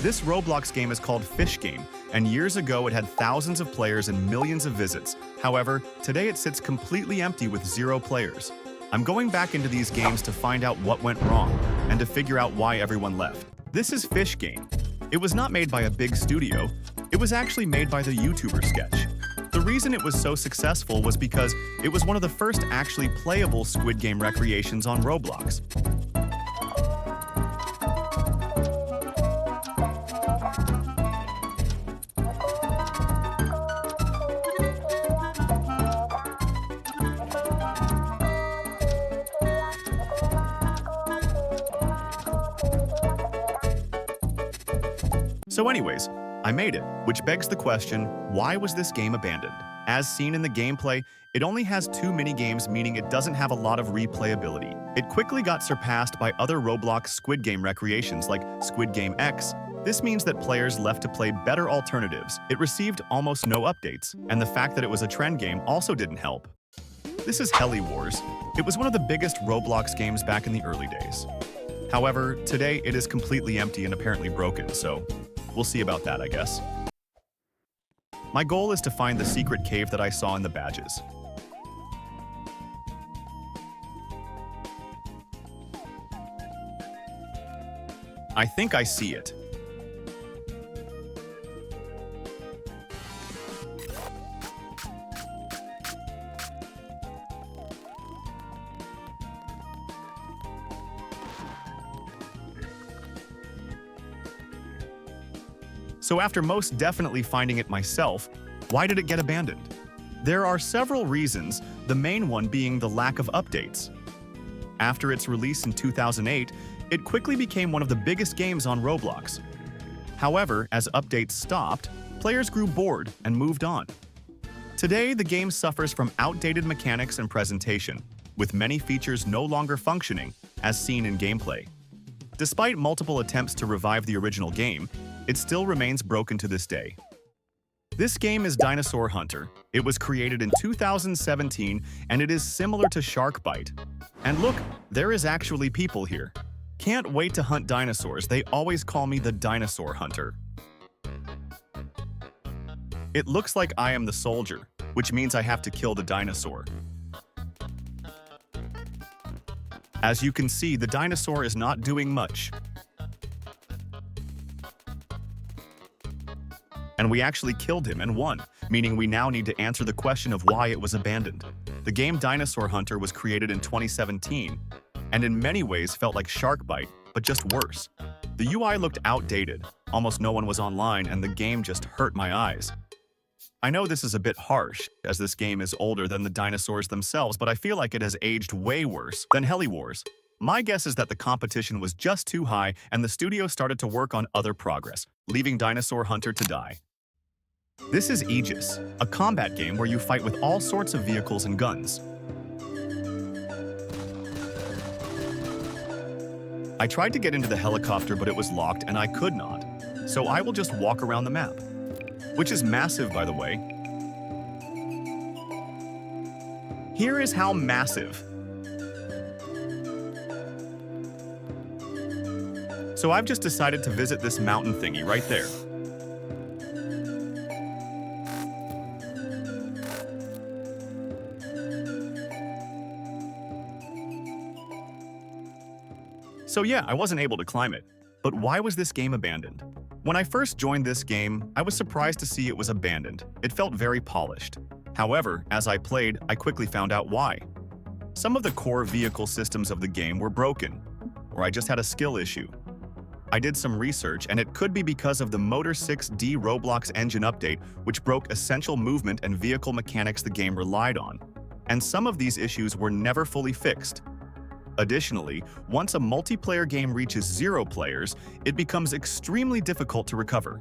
This Roblox game is called Fish Game, and years ago it had thousands of players and millions of visits. However, today it sits completely empty with 0 players. I'm going back into these games to find out what went wrong, and to figure out why everyone left. This is Fish Game. It was not made by a big studio, it was actually made by the YouTuber Sketch. The reason it was so successful was because it was one of the first actually playable Squid Game recreations on Roblox. So anyways, I made it, which begs the question, why was this game abandoned? As seen in the gameplay, it only has 2 mini-games, meaning it doesn't have a lot of replayability. It quickly got surpassed by other Roblox Squid Game recreations like Squid Game X. This means that players left to play better alternatives. It received almost no updates, and the fact that it was a trend game also didn't help. This is Heli Wars. It was one of the biggest Roblox games back in the early days. However, today it is completely empty and apparently broken, so we'll see about that, I guess. My goal is to find the secret cave that I saw in the badges. I think I see it. So after most definitely finding it myself, why did it get abandoned? There are several reasons, the main one being the lack of updates. After its release in 2008, it quickly became one of the biggest games on Roblox. However, as updates stopped, players grew bored and moved on. Today, the game suffers from outdated mechanics and presentation, with many features no longer functioning, as seen in gameplay. Despite multiple attempts to revive the original game, it still remains broken to this day. This game is Dinosaur Hunter. It was created in 2017, and it is similar to Shark Bite. And look, there is actually people here. Can't wait to hunt dinosaurs. They always call me the Dinosaur Hunter. It looks like I am the soldier, which means I have to kill the dinosaur. As you can see, the dinosaur is not doing much. And we actually killed him and won, meaning we now need to answer the question of why it was abandoned. The game Dinosaur Hunter was created in 2017, and in many ways felt like Shark Bite, but just worse. The UI looked outdated, almost no one was online, and the game just hurt my eyes. I know this is a bit harsh, as this game is older than the dinosaurs themselves, but I feel like it has aged way worse than Heli Wars. My guess is that the competition was just too high, and the studio started to work on other progress, leaving Dinosaur Hunter to die. This is Aegis, a combat game where you fight with all sorts of vehicles and guns. I tried to get into the helicopter, but it was locked and I could not. So I will just walk around the map, which is massive, by the way. Here is how massive. So I've just decided to visit this mountain thingy right there. So yeah, I wasn't able to climb it. But why was this game abandoned? When I first joined this game, I was surprised to see it was abandoned. It felt very polished. However, as I played, I quickly found out why. Some of the core vehicle systems of the game were broken, or I just had a skill issue. I did some research, and it could be because of the Motor 6D Roblox engine update, which broke essential movement and vehicle mechanics the game relied on. And some of these issues were never fully fixed. Additionally, once a multiplayer game reaches 0 players, it becomes extremely difficult to recover.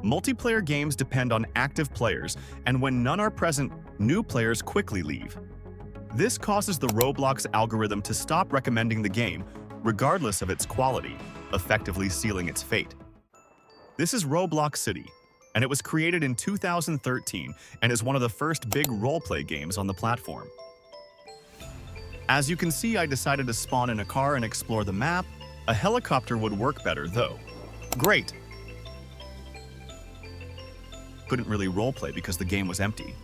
Multiplayer games depend on active players, and when none are present, new players quickly leave. This causes the Roblox algorithm to stop recommending the game, regardless of its quality, effectively sealing its fate. This is Roblox City, and it was created in 2013 and is one of the first big roleplay games on the platform. As you can see, I decided to spawn in a car and explore the map. A helicopter would work better, though. Great! couldn't really roleplay because the game was empty.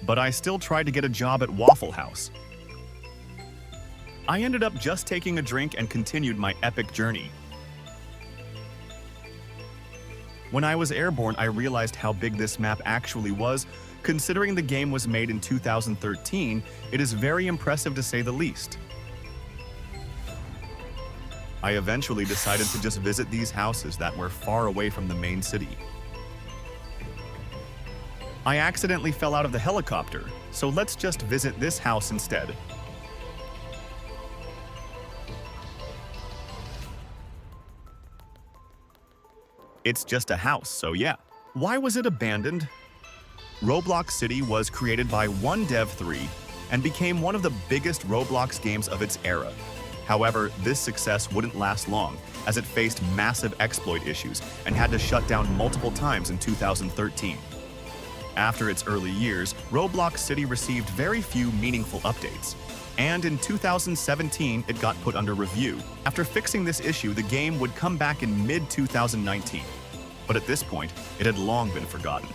But I still tried to get a job at Waffle House. I ended up just taking a drink and continued my epic journey. When I was airborne, I realized how big this map actually was. Considering the game was made in 2013, it is very impressive to say the least. I eventually decided to just visit these houses that were far away from the main city. I accidentally fell out of the helicopter, so let's just visit this house instead. It's just a house, so yeah. Why was it abandoned? Roblox City was created by one Dev3 and became one of the biggest Roblox games of its era. However, this success wouldn't last long, as it faced massive exploit issues and had to shut down multiple times in 2013. After its early years, Roblox City received very few meaningful updates, and in 2017 it got put under review. After fixing this issue, the game would come back in mid-2019. But at this point, it had long been forgotten.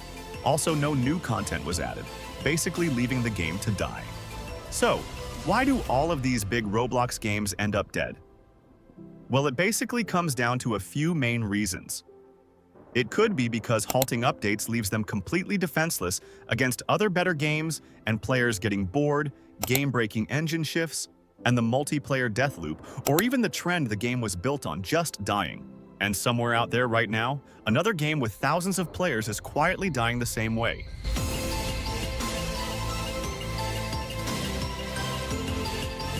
Also, no new content was added, basically leaving the game to die. So, why do all of these big Roblox games end up dead? Well, it basically comes down to a few main reasons. It could be because halting updates leaves them completely defenseless against other better games and players getting bored, game-breaking engine shifts, and the multiplayer death loop, or even the trend the game was built on just dying. And somewhere out there right now, another game with thousands of players is quietly dying the same way.